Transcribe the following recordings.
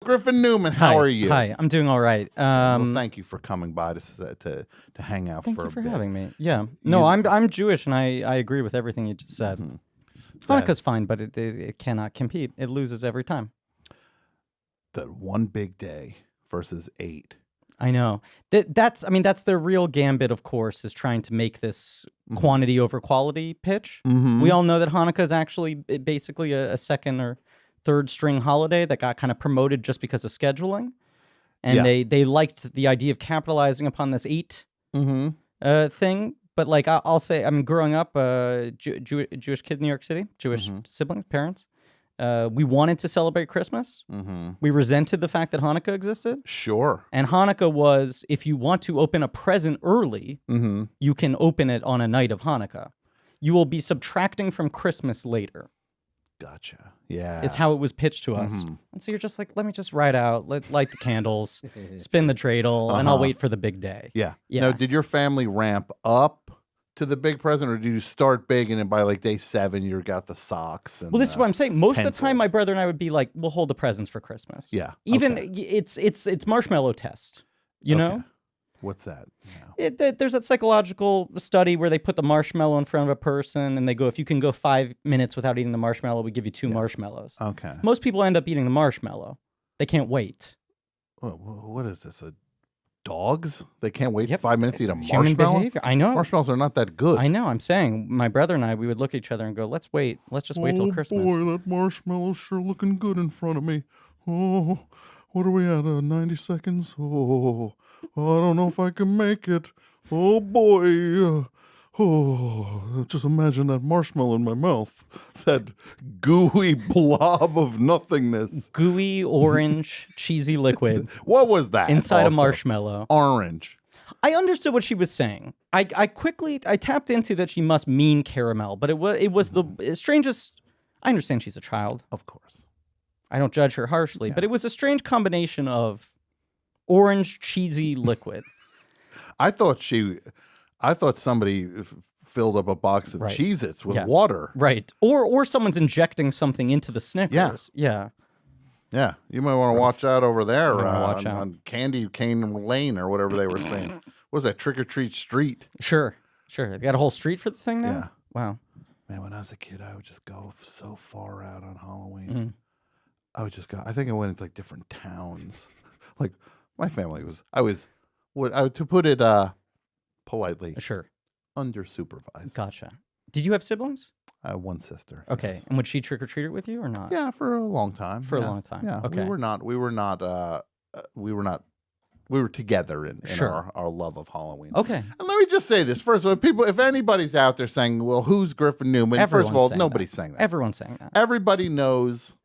Griffin Newman, how are you? Hi, I'm doing all right. Well, thank you for coming by to hang out Thank for you a for bit. having me. Yeah. No, I'm Jewish, and I agree with everything you just said. Hanukkah's fine, but it cannot compete. It loses every time. The one big day versus 8. I know. That's their real gambit, of course, is trying to make this quantity over quality pitch. We all know that Hanukkah is actually basically a second or third string holiday that got kind of promoted just because of scheduling. And they liked the idea of capitalizing upon this 8 thing. But like I'll say, I'm growing up a Jewish kid in New York City, Jewish siblings, parents. We wanted to celebrate Christmas. We resented the fact that Hanukkah existed. Sure. And Hanukkah was, if you want to open a present early, you can open it on a night of Hanukkah. You will be subtracting from Christmas later. Gotcha. Yeah. Is how it was pitched to us. And so you're just like, let me just ride out, light the candles, spin the dreidel, and I'll wait for the big day. Yeah. Yeah. Now, did your family ramp up to the big present, or did you start big and then by like day 7 you got the socks? And, Well, this is what I'm saying. Most of the time, pencils? my brother and I would be like, we'll hold the presents for Christmas. Yeah. Even okay. it's marshmallow test. You know? What's that? Yeah. There's that psychological study where they put the marshmallow in front of a person and they go, if you can go 5 minutes without eating the marshmallow, we give you 2 marshmallows. Okay. Most people end up eating the marshmallow. They can't wait. What is this? Dogs? They can't wait Yep. 5 minutes to eat a Human marshmallow? behavior. I know. Marshmallows are not that good. I know. I'm saying my brother and I, we would look at each other and go, let's wait. Let's just wait till Christmas. Boy, that marshmallow's sure looking good in front of me. Oh, what are we at? 90 seconds? Oh, I don't know if I can make it. Oh, boy. Just imagine that marshmallow in my mouth. That gooey blob of nothingness. Gooey, orange, cheesy liquid What was that? inside a also? marshmallow. Orange. I understood what she was saying. I quickly tapped into that she must mean caramel, but it was the strangest. I understand she's a child. Of course. I don't judge her harshly, but it was a strange combination of orange cheesy liquid. I thought somebody filled up a box of Cheez-Its with water. Right. Or someone's injecting something into the Snickers. Yeah. Yeah, you might want to watch out over there watch out. on Candy Cane Lane or whatever they were saying. What was that, Trick or Treat Street? Sure. They got a whole street for the thing now? Yeah. Wow. Man, when I was a kid, I would just go so far out on Halloween. I would just go. I think I went into like different towns. Like my family was. To put it politely, Sure. undersupervised. Gotcha. Did you have siblings? I have one sister. Okay. Yes. And would she trick or treat it with you or not? Yeah, for a long time. For a long time. Yeah. Okay. We were together in Sure. our love of Halloween. Okay. And let me just say this first of all, if anybody's out there saying, "Well, who's Griffin Newman?" Everyone's first of all, saying nobody's that. saying that. Everyone's saying that. Everybody knows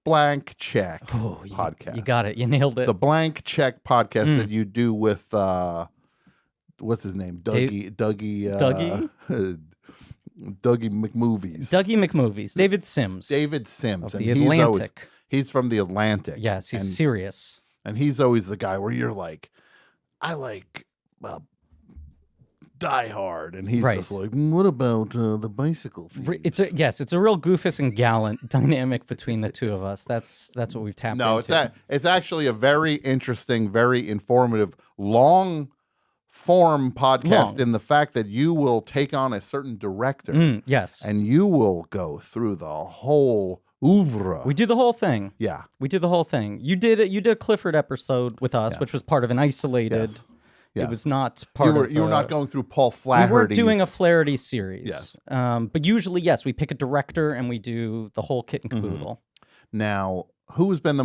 Blank Check podcast. You got it. You nailed it. The Blank Check podcast that you do with what's his name? Dougie McMovies. Dougie McMovies. David Sims. David Sims. Of the Atlantic. He's from the Atlantic. Yes, he's serious. And he's always the guy where you're like, I like Die Hard. And he's just like, what about the bicycle thieves? It's a real Goofus and Gallant dynamic between the two of us. That's what we've tapped into. It's actually a very interesting, very informative, long form podcast in the fact that you will take on a certain director. Yes. And you will go through the whole oeuvre. We do the whole thing. Yeah. We do the whole thing. You did a Clifford episode with us, which was part of an isolated. Yes. Yes. It was not part of. You were not going through Paul Flaherty's. We weren't doing a Flaherty series. Yes. But usually, yes, we pick a director and we do the whole kit and caboodle. Now, what's been the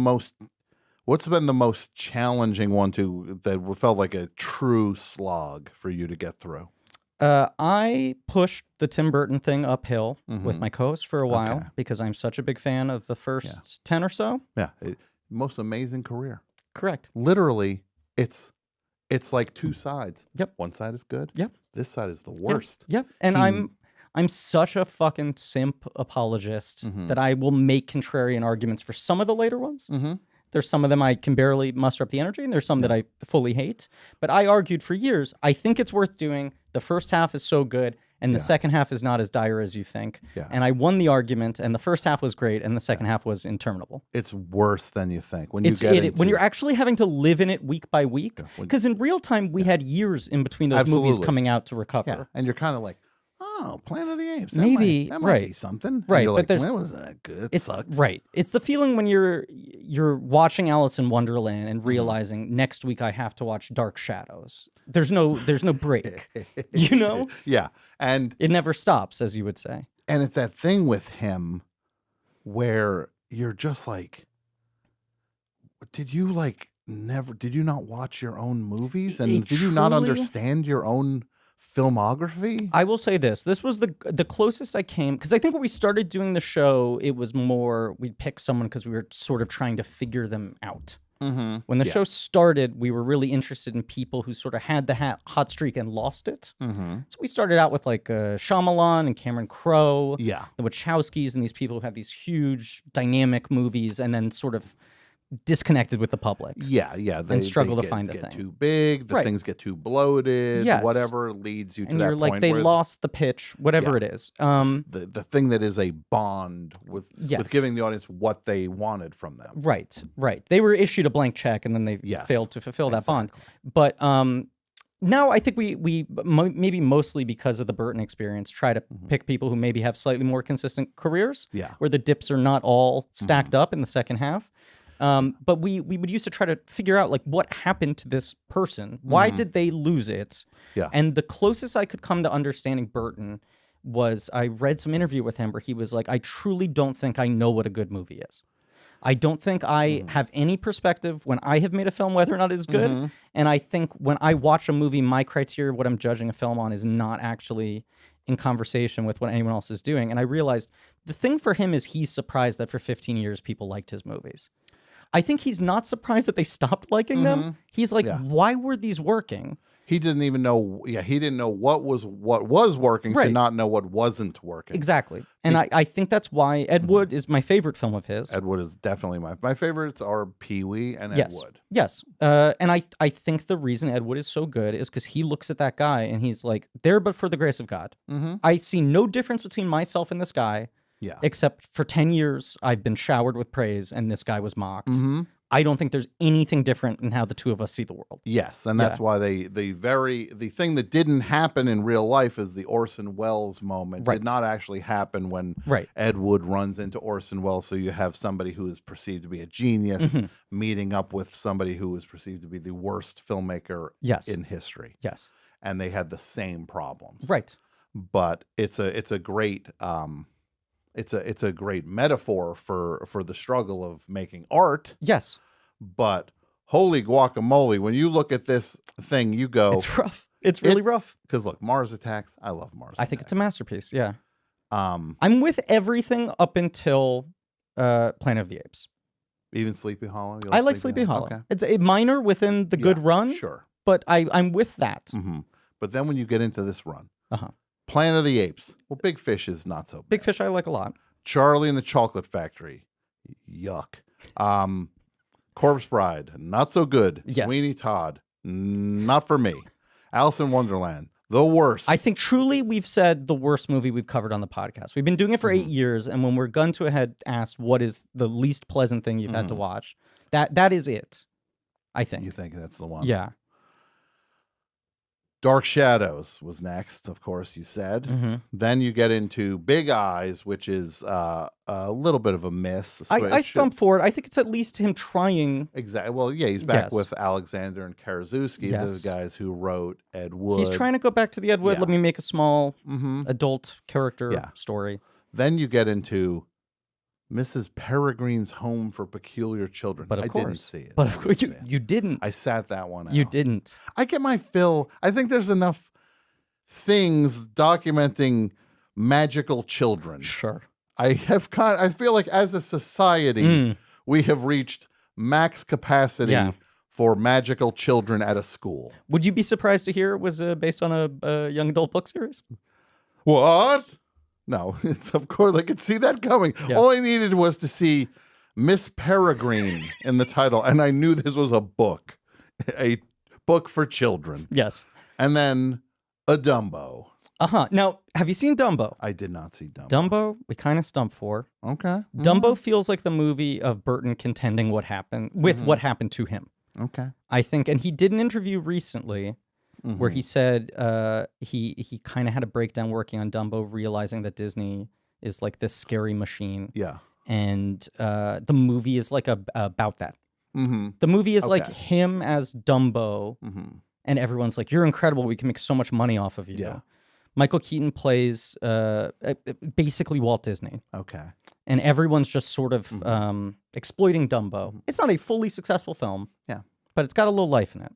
most challenging one that felt like a true slog for you to get through? I pushed the Tim Burton thing uphill with my co-host for a while because I'm such a big fan of the first 10 or so. Yeah. Most amazing career. Correct. Literally, it's like two sides. Yep. One side is good. Yep. This side is the worst. Yep. And I'm such a fucking simp apologist that I will make contrarian arguments for some of the later ones. There's some of them I can barely muster up the energy, and there's some that I fully hate. But I argued for years, I think it's worth doing. The first half is so good, and the second half is not as dire as you think. Yeah. And I won the argument, and the first half was great, and the second half was interminable. It's worse than you think when when you're actually having to live in it week by week. Because in real time, we had years in between those movies coming out to recover. Yeah. And you're kind of like, oh, Planet of the Apes. That might be something. Right. And you're but like, when was that good? It sucked. Right. It's the feeling when you're watching Alice in Wonderland and realizing next week I have to watch Dark Shadows. There's no break. You know? Yeah. And it never stops, as you would say. And it's that thing with him where you're just like, did you not watch your own movies? And did you not understand your own filmography? I will say this. This was the closest I came, because I think when we started doing the show, it was more we'd pick someone because we were sort of trying to figure them out. Mm-hmm. When the show started, we were really interested in people who sort of had the hot streak and lost it. Mm-hmm. So we started out with like Shyamalan and Cameron Crowe, the Yeah. Wachowskis, and these people who had these huge dynamic movies and then sort of disconnected with the public. Yeah. And struggle to find a get thing. too big, the things get too bloated, Yes. whatever leads you to And that you're like, point they where lost the pitch, whatever it is. the thing that is a bond with Yes. giving the audience what they wanted from them. Right. They were issued a blank check and then they failed to fulfill that bond. But now I think we maybe mostly because of the Burton experience, try to pick people who maybe have slightly more consistent careers, where the dips are not all stacked up in the second half. But we would used to try to figure out like what happened to this person. Why did they lose it? Yeah. And the closest I could come to understanding Burton was I read some interview with him where he was like, I truly don't think I know what a good movie is. I don't think I have any perspective when I have made a film whether or not it's good. And I think when I watch a movie, my criteria of what I'm judging a film on is not actually in conversation with what anyone else is doing. And I realized the thing for him is he's surprised that for 15 years people liked his movies. I think he's not surprised that they stopped liking them. He's like, why were these working? He didn't even know. Yeah, he didn't know what was working to not know what wasn't working. Exactly. And I think that's why Ed Wood is my favorite film of his. Ed Wood is definitely my favorites are Pee-wee and Ed Wood. Yes. And I think the reason Ed Wood is so good is because he looks at that guy and he's like, there but for the grace of God. I see no difference between myself and this guy. Yeah. Except for 10 years, I've been showered with praise and this guy was mocked. I don't think there's anything different in how the two of us see the world. Yes, and that's why the thing that didn't happen in real life is the Orson Welles moment did not actually happen when Ed Wood runs into Orson Welles. So you have somebody who is perceived to be a genius meeting up with somebody who is perceived to be the worst filmmaker in history. Yes. And they had the same problems. Right. But it's a great it's a great metaphor for the struggle of making art. Yes. But holy guacamole, when you look at this thing, you go, it's rough. It's really rough. Because look, Mars Attacks, I love Mars Attacks. I think it's a masterpiece, yeah. I'm with everything up until Planet of the Apes. Even Sleepy Hollow? I like Sleepy Hollow. Okay. It's a minor within the good run. Sure. But I'm with that. But then when you get into this run, Planet of the Apes. Well, Big Fish is not so bad. Big Fish I like a lot. Charlie and the Chocolate Factory. Yuck. Corpse Bride. Not so good. Yes. Sweeney Todd. Not for me. Alice in Wonderland. The worst. I think truly we've said the worst movie we've covered on the podcast. We've been doing it for 8 years, and when we're gun to a head asked what is the least pleasant thing you've had to watch, that is it, I think. You think that's the one? Yeah. Dark Shadows was next, of course, you said. Then you get into Big Eyes, which is a little bit of a miss. I stumped for it. I think it's at least him trying. Exactly. Well, yeah, he's back with Alexander and Karaszewski, those guys who wrote Ed Wood. He's trying to go back to the Ed Wood. Let me make a small adult character story. Then you get into Mrs. Peregrine's Home for Peculiar Children. But of course. I didn't see it. But of course, you didn't. I sat that one out. You didn't. I get my fill. I think there's enough things documenting magical children. Sure. I feel like as a society, we have reached max capacity for magical children at a school. Would you be surprised to hear it was based on a young adult book series? What? No, it's of course I could see that coming. Yeah. All I needed was to see Miss Peregrine in the title, and I knew this was a book for children. Yes. And then a Dumbo. Now, have you seen Dumbo? I did not see Dumbo. Dumbo, we kind of stumped for. Okay. Dumbo feels like the movie of Burton contending what happened what happened to him. Okay. I think, and he did an interview recently where he said he kind of had a breakdown working on Dumbo, realizing that Disney is like this scary machine. Yeah. And the movie is like about that. The movie is like him as Dumbo, and everyone's like, "You're incredible. We can make so much money off of you." Yeah. Michael Keaton plays basically Walt Disney. Okay. And everyone's just sort of exploiting Dumbo. It's not a fully successful film. Yeah. But it's got a little life in it.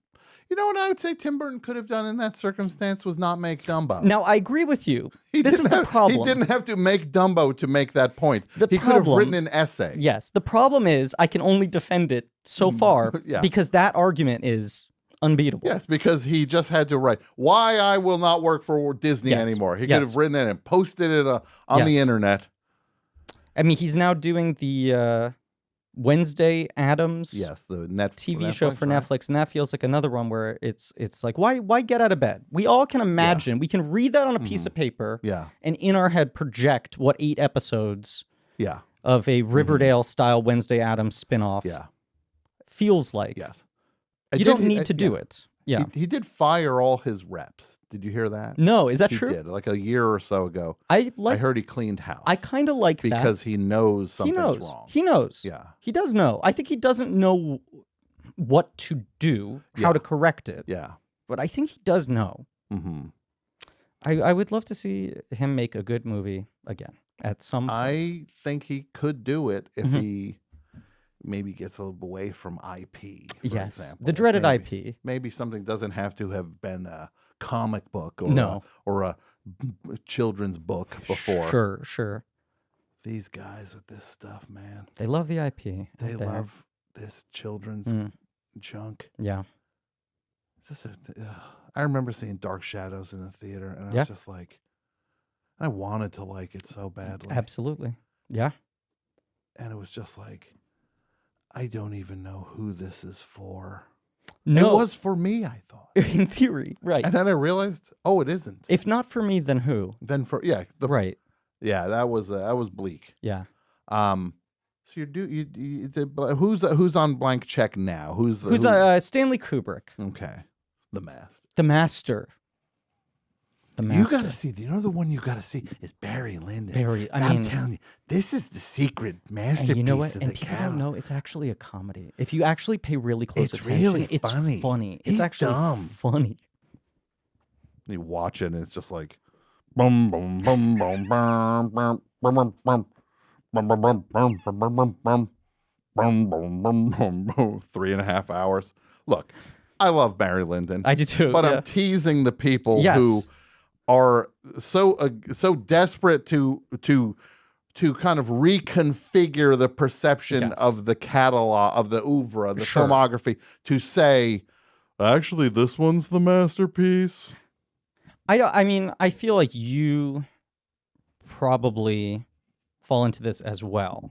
You know what I would say Tim Burton could have done in that circumstance was not make Dumbo. Now, I agree with you. This is the problem. He didn't have to make Dumbo to make that point. He could have written an essay. Yes. The problem is I can only defend it so far because that argument is unbeatable. Yes, because he just had to write, why I will not work for Disney anymore. He could have written it and posted it on the internet. I mean, he's now doing the Wednesday Addams the TV show for Netflix, and that feels like another one where it's like, why get out of bed? We all can imagine. We can read that on a piece of paper and in our head project what 8 episodes of a Riverdale-style Wednesday Addams spinoff feels like. Yes. You don't need to do it. Yeah. He did fire all his reps. Did you hear that? No, is that he true? He did, like a year or so ago. I heard he cleaned house. I kind of like that. Because he knows something's wrong. He knows. Yeah. He does know. I think he doesn't know what to do, how to correct it. Yeah. But I think he does know. I would love to see him make a good movie again at some point. I think he could do it if he maybe gets a little away from IP, for example. The dreaded IP. Maybe something doesn't have to have been a comic book or a children's book before. Sure. These guys with this stuff, man. They love the IP. They love this children's junk. Yeah. I remember seeing Dark Shadows in the theater, and I was just like, I wanted to like it so badly. Absolutely. Yeah. And it was just like, I don't even know who this is for. No. It was for me, I thought. In theory, right. And then I realized, oh, it isn't. If not for me, then who? Then for right. Yeah, that was bleak. Yeah. So who's on blank check now? Who's Stanley Kubrick? Okay, The Master. You got to see. You know the one you got to see is Barry Lyndon. I'm telling you, this is the secret masterpiece. And you know what? Of and the people don't know it's actually a comedy. If you actually pay really close attention, really it's funny. funny. He's it's actually dumb. funny. You watch it, and it's just like, bum bum bum bum bum bum bum bum bum bum bum bum bum bum bum bum bum bum bum 3.5 hours. Look, I love Barry Lyndon. I do too. But I'm teasing the people who are so desperate to kind of reconfigure the perception of the catalog, of the oeuvre, the filmography, to say, actually, this one's the masterpiece. I mean, I feel like you probably fall into this as well.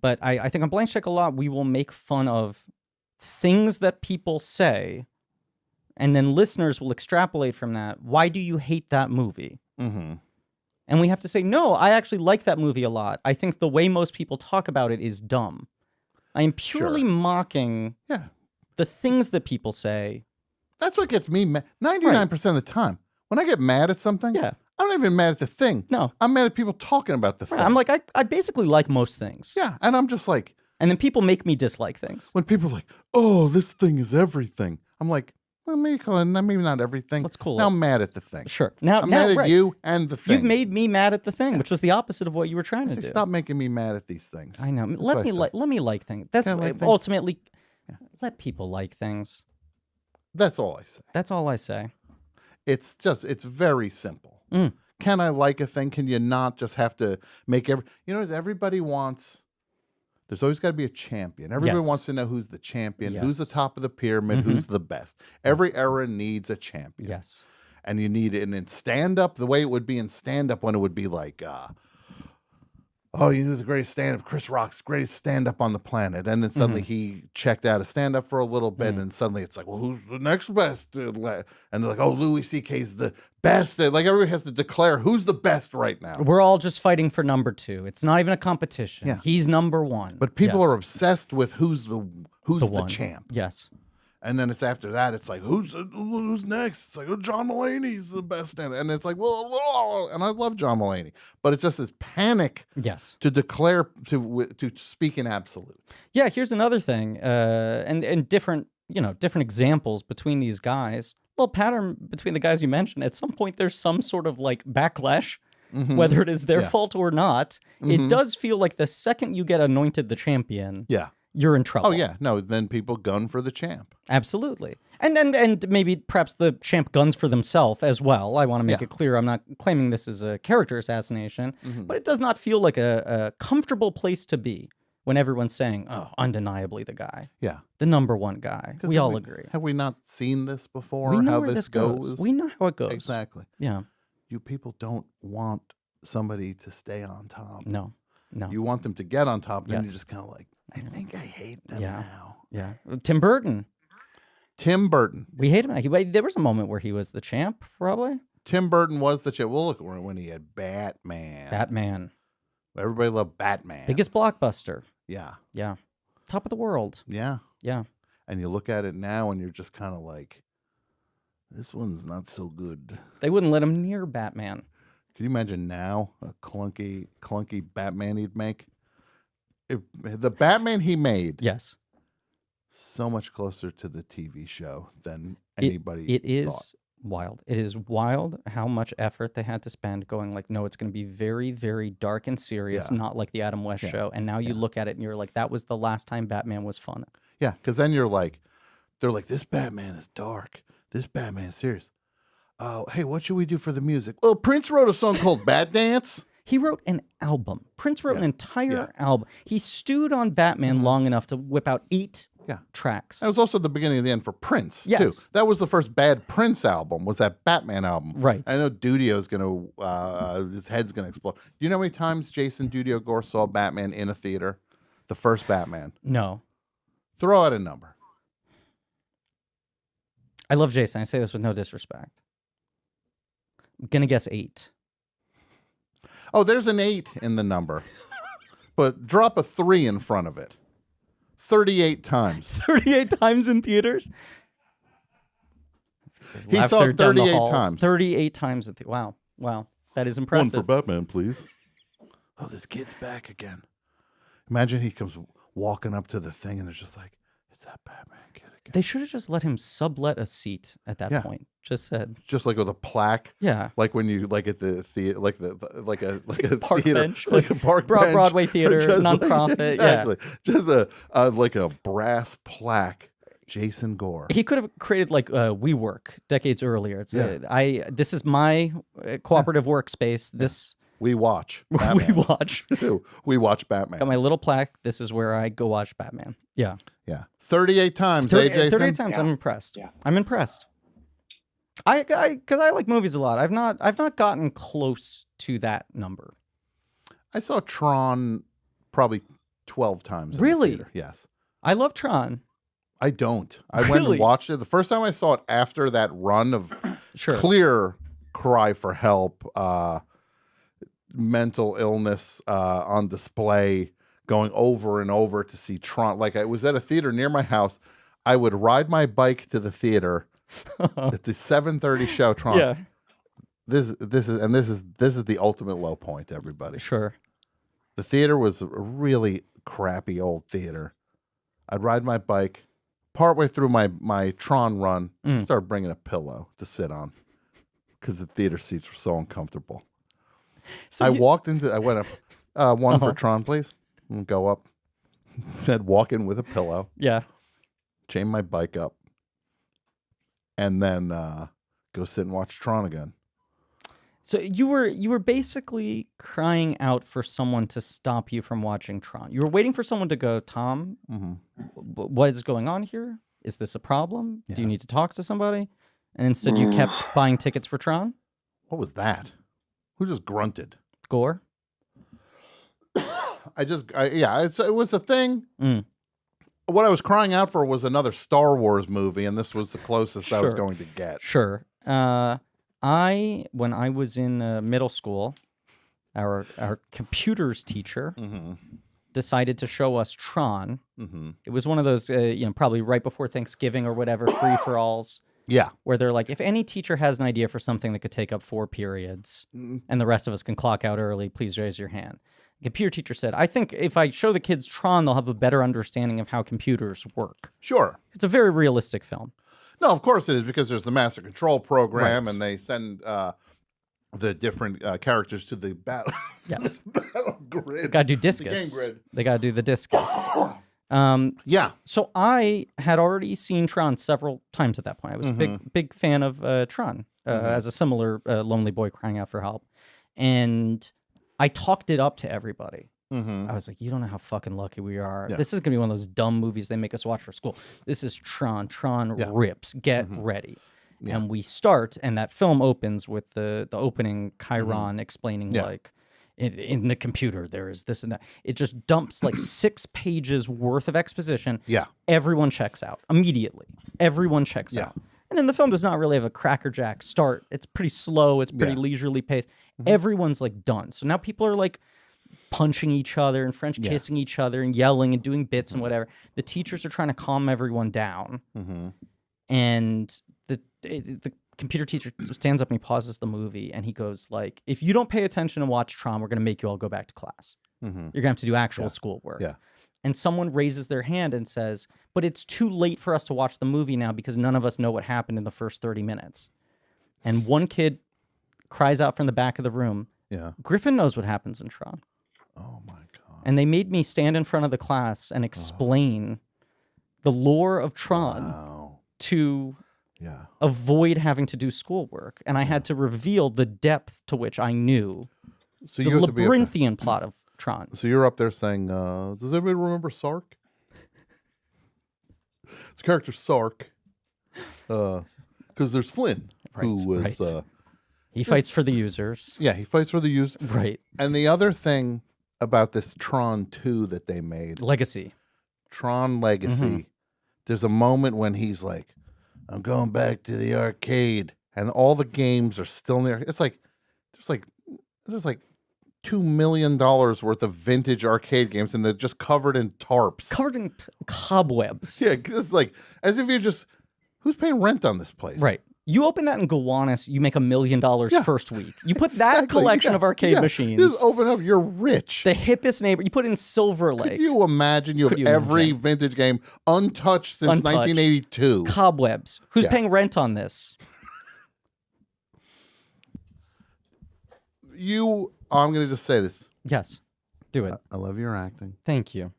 But I think on Blank Check a lot, we will make fun of things that people say, and then listeners will extrapolate from that. Why do you hate that movie? And we have to say, no, I actually like that movie a lot. I think the way most people talk about it is dumb. I am purely mocking the things that people say. That's what gets me mad. 99% of the time, when I get mad at something, I'm not even mad at the thing. No. I'm mad at people talking about the thing. I'm like, I basically like most things. Yeah, and I'm just like... And then people make me dislike things. When people are like, oh, this thing is everything. I'm like, well, maybe not everything. Let's cool now it. I'm mad at the thing. Sure. I'm mad at you and the thing. You've made me mad at the thing, which was the opposite of what you were trying to do. Stop making me mad at these things. I know. Let me like things. That's ultimately, let people like things. That's all I say. That's all I say. It's very simple. Can I like a thing? Can you not just have to make everybody wants... There's always got to be a champion. Everybody wants to know who's the champion, who's the top of the pyramid, who's the best. Every era needs a champion. Yes. And you need it in stand-up, the way it would be in stand-up when it would be like oh, you know the greatest stand-up, Chris Rock's greatest stand-up on the planet. And then suddenly he checked out of stand-up for a little bit, and suddenly it's like, well, who's the next best? And they're like, oh, Louis C.K.'s the best. Like, everybody has to declare who's the best right now. We're all just fighting for number 2. It's not even a competition. Yeah. He's number 1. But people are obsessed with who's the champ. Yes. And then it's after that, it's like, who's next? It's like, oh, John Mulaney's the best. And it's like, well, and I love John Mulaney. But it's just this panic to declare, to speak in absolutes. Yeah, here's another thing. And different examples between these guys. Little pattern between the guys you mentioned. At some point, there's some sort of like backlash, whether it is their fault or not. It does feel like the second you get anointed the champion. Yeah. You're in trouble. Oh, yeah. No, then people gun for the champ. Absolutely. And maybe perhaps the champ guns for themselves as well. I want to make it clear I'm not claiming this is a character assassination, but it does not feel like a comfortable place to be when everyone's saying, oh, undeniably the guy. Yeah. The number 1 guy. We all agree. Have we not seen this before? We know where this goes. We know how it goes. Exactly. Yeah. You people don't want somebody to stay on top. No. You want them to get on top, then you're just kind of like, I think I hate them now. Yeah. Tim Burton. We hate him. There was a moment where he was the champ, probably. Tim Burton was the champ. Well, look, when he had Batman. Everybody loved Batman. Biggest blockbuster. Yeah. Yeah. Top of the world. Yeah. Yeah. And you look at it now and you're just kind of like, this one's not so good. They wouldn't let him near Batman. Can you imagine now a clunky Batman he'd make? The Batman he made, so much closer to the TV show than anybody It is thought. Wild. It is wild how much effort they had to spend going like, no, it's going to be very, very dark and serious, not like the Adam West show. And now you look at it and you're like, that was the last time Batman was fun. Yeah, because then you're like, they're like, this Batman is dark. This Batman is serious. Oh, hey, what should we do for the music? Well, Prince wrote a song called Bat Dance. He wrote an album. Prince wrote an entire album. He stewed on Batman long enough to whip out 8 tracks. That was also the beginning of the end for Prince, too. That was the first bad Prince album, was that Batman album. Right. I know Dudio's going to, his head's going to explode. Do you know how many times Jason Dudio Gore saw Batman in a theater? The first Batman. No. Throw out a number. I love Jason. I say this with no disrespect. I'm going to guess 8. Oh, there's an 8 in the number. But drop a 3 in front of it. 38 times. 38 times in theaters? He saw it 38 times. 38 times. Wow. Wow. That is impressive. One for Batman, please. Oh, this kid's back again. Imagine he comes walking up to the thing and there's just like, it's that Batman kid again. They should have just let him sublet a seat at that point. Just like with a plaque. Yeah. Like when you like at the theater, like a park theater, bench, like a park bench, Broadway theater, nonprofit. Exactly. Just like a brass plaque. Jason Gore. He could have created like WeWork decades earlier. It's this is my cooperative workspace. This we watch. We watch. We watch Batman. Got my little plaque. This is where I go watch Batman. Yeah. Yeah. 38 times. 38 times. Yeah. I'm impressed. Yeah. I'm impressed. Because I like movies a lot. I've not gotten close to that number. I saw Tron probably 12 times. Really? In the theater. Yes. I love Tron. I don't. I went and watched it. The first time I saw it after that run of clear cry for help, mental illness on display, going over and over to see Tron. Like I was at a theater near my house. I would ride my bike to the theater at the 7:30 show. Tron. Yeah. This is the ultimate low point. Everybody. Sure. The theater was a really crappy old theater. I'd ride my bike. Partway through my Tron run, started bringing a pillow to sit on because the theater seats were so uncomfortable. So I went up, one for Tron, please. And go up. I'd walk in with a pillow. Yeah. Chain my bike up. And then go sit and watch Tron again. So you were basically crying out for someone to stop you from watching Tron. You were waiting for someone to go, Tom, what is going on here? Is this a problem? Yeah. Do you need to talk to somebody? And instead you kept buying tickets for Tron? What was that? Who just grunted? Gore. it was a thing. What I was crying out for was another Star Wars movie, and this was the closest I was going to get. Sure. When I was in middle school, our computers teacher decided to show us Tron. It was one of those, probably right before Thanksgiving or whatever, free-for-alls. Yeah. Where they're like, if any teacher has an idea for something that could take up 4 periods and the rest of us can clock out early, please raise your hand. The computer teacher said, I think if I show the kids Tron, they'll have a better understanding of how computers work. Sure. It's a very realistic film. No, of course it is, because there's the master control program, and they send the different characters to the battle, battle grid. Got to do discus. The game grid. They got to do the discus. So I had already seen Tron several times at that point. I was a big fan of Tron as a similar lonely boy crying out for help. And I talked it up to everybody. I was like, you don't know how fucking lucky we are. Yeah. This is going to be one of those dumb movies they make us watch for school. This is Tron. Tron rips. Get ready. Yeah. And we start, and that film opens with the opening Chiron explaining like, in the computer, there is this and that. It just dumps like 6 pages worth of exposition. Yeah. Everyone checks out immediately. Everyone checks out. And then the film does not really have a crackerjack start. It's pretty slow. It's pretty leisurely paced. Everyone's like done. So now people are like punching each other and French kissing each other and yelling and doing bits and whatever. The teachers are trying to calm everyone down. And the computer teacher stands up and he pauses the movie and he goes like, if you don't pay attention and watch Tron, we're going to make you all go back to class. You're going to have to do actual schoolwork. And someone raises their hand and says, but it's too late for us to watch the movie now because none of us know what happened in the first 30 minutes. And one kid cries out from the back of the room, Griffin knows what happens in Tron. Oh my God. And they made me stand in front of the class and explain the lore of Tron to avoid having to do schoolwork. And I had to reveal the depth to which I knew the labyrinthian plot of Tron. So you're up there saying, does everybody remember Sark? It's character Sark. Because there's Flynn, who was... he fights for the users. Yeah, he fights for the users. Right. And the other thing about this Tron 2 that they made... Legacy. Tron Legacy. There's a moment when he's like, I'm going back to the arcade. And all the games are still in there. It's like, there's like $2 million worth of vintage arcade games, and they're just covered in tarps. Covered in cobwebs. Yeah, it's like, as if you just... Who's paying rent on this place? Right. You open that in Gowanus, you make $1 million first week. You put that collection of arcade machines. Just open up, you're rich. The hippest neighbor. You put in Silver Lake. Could you imagine you have every vintage game untouched since 1982? Cobwebs. Who's paying rent on this? I'm going to just say this. Yes. Do it. I love your acting. Thank you.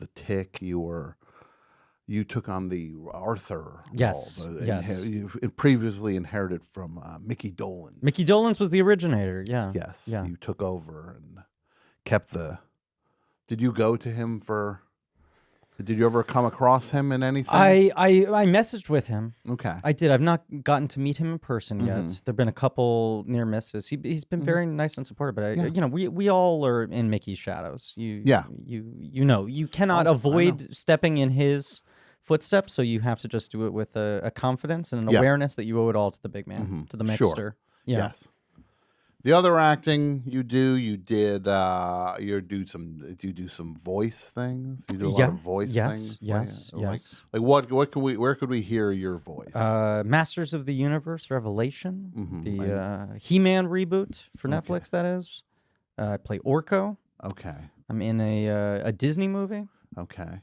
The Tick, you took on the Arthur yes, role. Yes. You previously inherited from Mickey Dolenz. Mickey Dolenz was the originator, Yes. Yeah. You took over and kept the... Did you go to him for... Did you ever come across him in anything? I messaged with him. Okay. I did. I've not gotten to meet him in person yet. There've been a couple near misses. He's been very nice and supportive, but we all are in Mickey's shadows. You cannot avoid stepping in his footsteps, so you have to just do it with a confidence and an awareness that you owe it all to the big man, to the Mixter. Sure. Yeah. Yes. The other acting you do some voice things. You do a lot of voice things. Yes. Like where could we hear your voice? Masters of the Universe Revelation, the He-Man reboot for Netflix. That is. I play Orko. Okay. I'm in a Disney movie. Okay.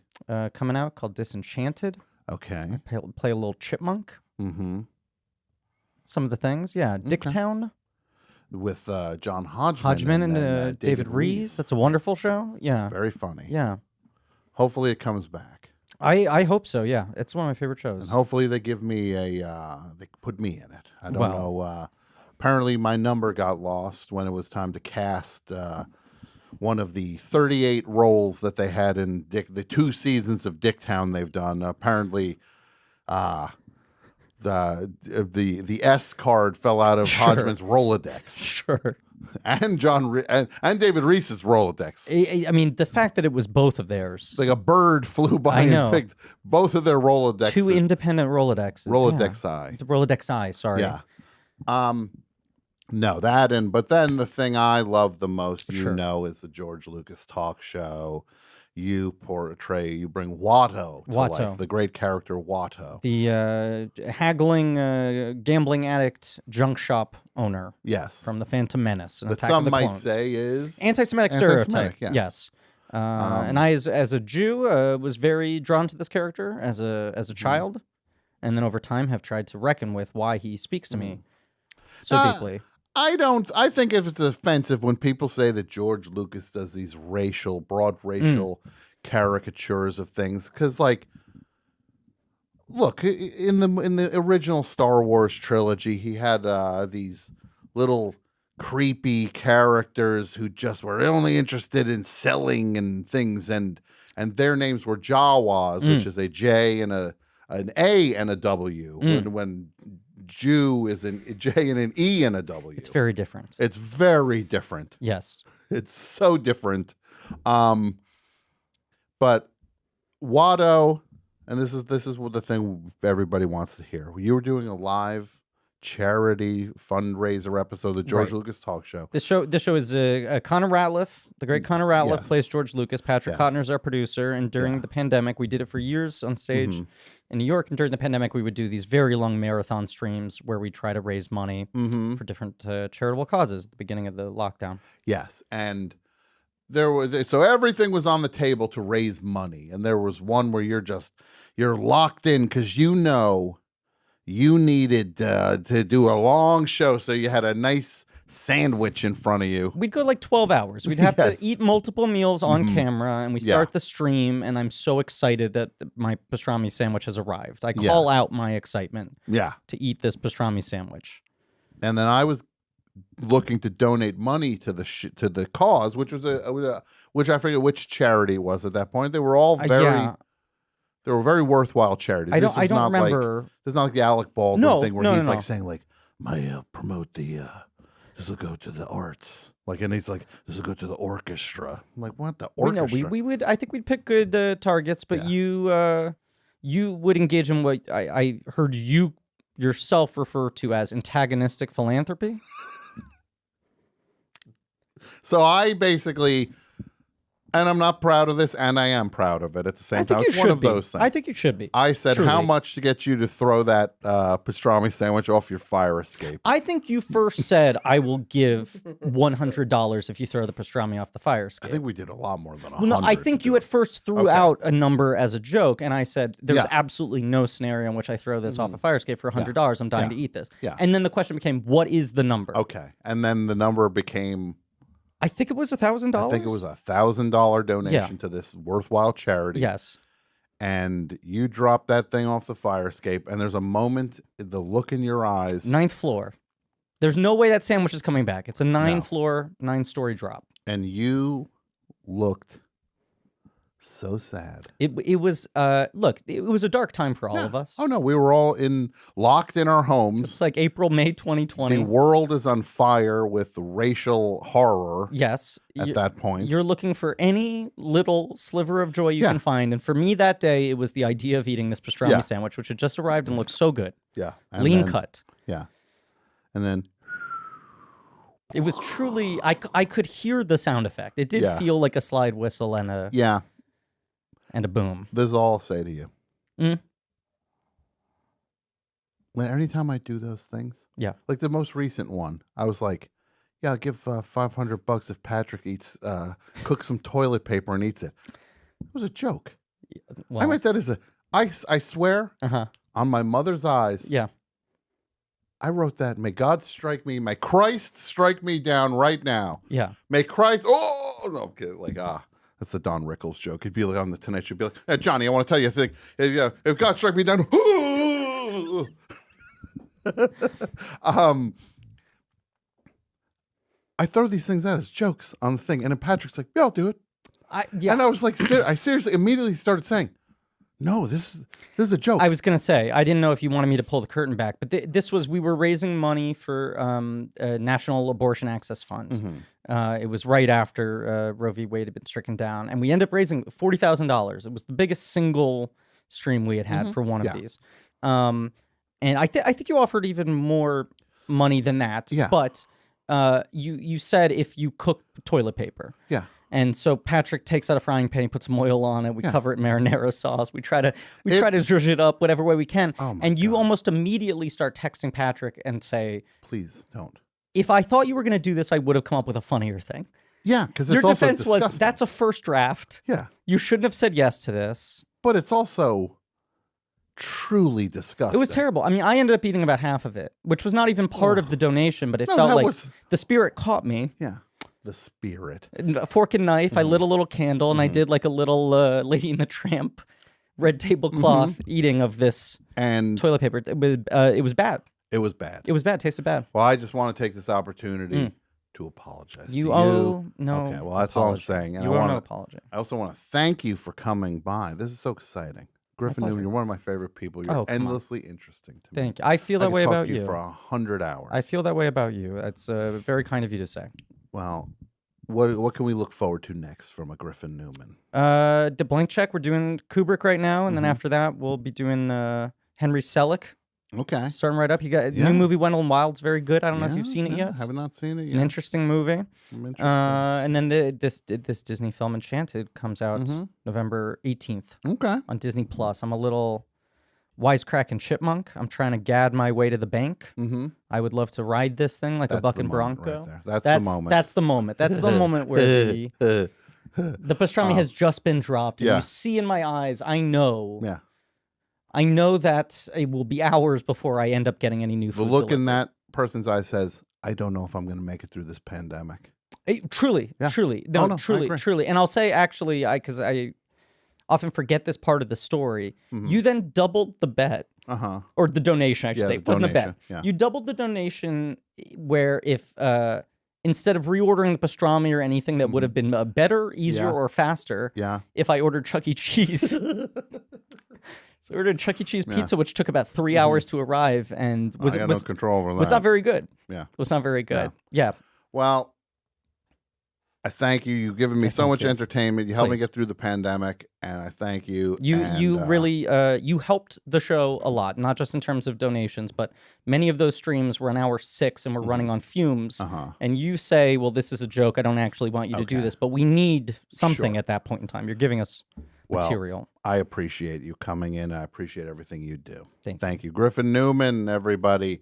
Coming out called Disenchanted. Okay. I play a little chipmunk. Some of the things, Dicktown. With John Hodgman and David Rees. That's a wonderful show. Yeah. Very funny. Yeah. Hopefully it comes back. I hope so, yeah. It's one of my favorite shows. And hopefully they give me they put me in it. I don't know. Apparently my number got lost when it was time to cast one of the 38 roles that they had in the 2 seasons of Dicktown they've done. Apparently the S card fell out of Hodgman's Rolodex. Sure. and and David Reese's Rolodex. I mean, the fact that it was both of theirs. It's like a bird flew by and picked both of their Rolodexes. 2 independent Rolodexes. Rolodex-I. Rolodex-I, sorry. Yeah. No, but then the thing I love the most, is the George Lucas talk show. You bring Watto to life, the great character Watto. The haggling, gambling addict, junk shop owner. Yes. From the Phantom Menace. That some might say is... Anti-Semitic stereotype. Yes. And I, as a Jew, was very drawn to this character as a child. And then over time have tried to reckon with why he speaks to me so deeply. I think if it's offensive when people say that George Lucas does these broad racial caricatures of things, because look, in the original Star Wars trilogy, he had these little creepy characters who just were only interested in selling and things, and their names were Jawas, which is a J and an A and a W. When Jew is an J and an E and a W. It's very different. It's very different. Yes. It's so different. But Watto, and this is what the thing everybody wants to hear. You were doing a live charity fundraiser episode of the George Lucas talk show. This show is Connor Ratliff, the great Connor Ratliff plays George Lucas. Patrick Kottner's our producer, and during the pandemic, we did it for years on stage in New York. And during the pandemic, we would do these very long marathon streams where we try to raise money for different charitable causes at the beginning of the lockdown. Yes, and so everything was on the table to raise money, and there was one where you're locked in because you needed to do a long show, so you had a nice sandwich in front of you. We'd go like 12 hours. We'd have to eat multiple meals on camera, and we start the stream, and I'm so excited that my pastrami sandwich has arrived. I call out my excitement to eat this pastrami sandwich. And then I was looking to donate money to the cause, which was which I forget which charity it was at that point. They were all They were very worthwhile charities. I don't remember. This is not like the Alec Baldwin thing where he's saying promote the this will go to the arts. And he's like, this will go to the orchestra. I'm like, what, the orchestra? We would. I think we'd pick good targets, but you would engage in what I heard you yourself refer to as antagonistic philanthropy. So I basically... And I'm not proud of this, and I am proud of it at the same time. It's one of those things. I think you should be. I said, how much to get you to throw that pastrami sandwich off your fire escape? I think you first said, I will give $100 if you throw the pastrami off the fire escape. I think we did a lot more than 100. Well, no, I think you at first threw out a number as a joke, and I said, there's absolutely no scenario in which I throw this off a fire escape for $100. I'm dying to eat this. And then the question became, what is the number? Okay. And then the number became... I think it was $1,000. I think it was $1,000 donation to this worthwhile charity. Yes. And you drop that thing off the fire escape, and there's a moment, the look in your eyes. 9th floor. There's no way that sandwich is coming back. It's a 9-floor, 9-story drop. And you looked so sad. It was look, it was a dark time for all of us. Oh no, we were all locked in our homes. It's like April, May 2020. The world is on fire with racial horror. Yes. At that point. You're looking for any little sliver of joy you can find. And for me that day, it was the idea of eating this pastrami sandwich, which had just arrived and looked so good. Yeah. And lean cut. Yeah. And then it was truly I could hear the sound effect. It did feel like a slide whistle and a and a boom. This is all I'll say to you. Anytime I do those things, like the most recent one, I was like, "Yeah, I'll give $500 if Patrick cooks some toilet paper and eats it." It was a joke. Well, I meant that as I swear on my mother's eyes. Yeah, I wrote that. May God strike me. May Christ strike me down right now. Yeah. May Christ. Oh no, okay, that's the Don Rickles joke. He'd be like on the Tonight Show. He'd be like, "Hey, Johnny, I want to tell you a thing. If God struck me down." I throw these things out as jokes on the thing, and then Patrick's like, "Yeah, I'll do it." And I was like, I seriously immediately started saying, No, this is a joke. I was going to say, I didn't know if you wanted me to pull the curtain back, but we were raising money for a National Abortion Access Fund. It was right after Roe v. Wade had been stricken down, and we ended up raising $40,000. It was the biggest single stream we had for one of these. And I think you offered even more money than that. Yeah. But you said if you cook toilet paper. Yeah. And so Patrick takes out a frying pan, he puts some oil on it. We cover it in marinara sauce. We try to zhuzh it up whatever way we can. Oh and you almost immediately start texting Patrick and say, "Please don't." If I thought you were going to do this, I would have come up with a funnier thing. Yeah, because your also defense disgusting. was that's a first draft. Yeah, you shouldn't have said yes to this. But it's also truly disgusting. It was terrible. I mean, I ended up eating about half of it, which was not even part of the donation, but it felt like the spirit caught me. Yeah. The spirit. A fork and knife. I lit a little candle, and I did like a little Lady and the Tramp red tablecloth eating of this toilet paper. It was bad. It was bad. It was bad. It tasted bad. Well, I just want to take this opportunity to apologize. You to owe no. Okay, well, that's all I'm saying. And you owe no apology. I also want to thank you for coming by. This is so exciting. Griffin Newman, you're one of my favorite people. You're endlessly interesting to me. Thank you. I feel that way about you. For 100 hours. I feel that way about you. It's very kind of you to say. Well, what can we look forward to next from a Griffin Newman? The Blank Check. We're doing Kubrick right now, and then after that, we'll be doing Henry Selick. Okay. Starting right up. You got new movie Wendell and Wild's very good. I don't know if you've seen it yet. I have not seen it yet. It's an interesting movie. And then this Disney film Enchanted comes out November 18th. Okay. On Disney Plus. I'm a little wisecracking chipmunk. I'm trying to gad my way to the bank. I would love to ride this thing like a bucking bronco. Right there. That's the moment. That's the moment. That's the moment where the pastrami has just been dropped. And you see in my eyes, I know. Yeah. I know that it will be hours before I end up getting any new food. The look in that person's eye says, I don't know if I'm going to make it through this pandemic. Truly. No, truly. And I'll say, actually, because I often forget this part of the story, you then doubled the bet. Or the donation, I should say. It wasn't a bet. Yeah. You doubled the donation where if instead of reordering the pastrami or anything that would have been better, easier, or faster, if I ordered Chuck E. Cheese. So I ordered Chuck E. Cheese pizza, which took about 3 hours to arrive, and was no control over that. Was not very good. Yeah, it was not very good. Yeah. Well, I thank you. You've given me so much entertainment. You helped me get through the pandemic, and I thank you. You really you helped the show a lot, not just in terms of donations, but many of those streams were on hour 6 and we're running on fumes. And you say, "Well, this is a joke. I don't actually want you to do this, but we need something at that point in time. You're giving us." Material. I appreciate you coming in. I appreciate everything you do. Thank you. Griffin Newman, everybody.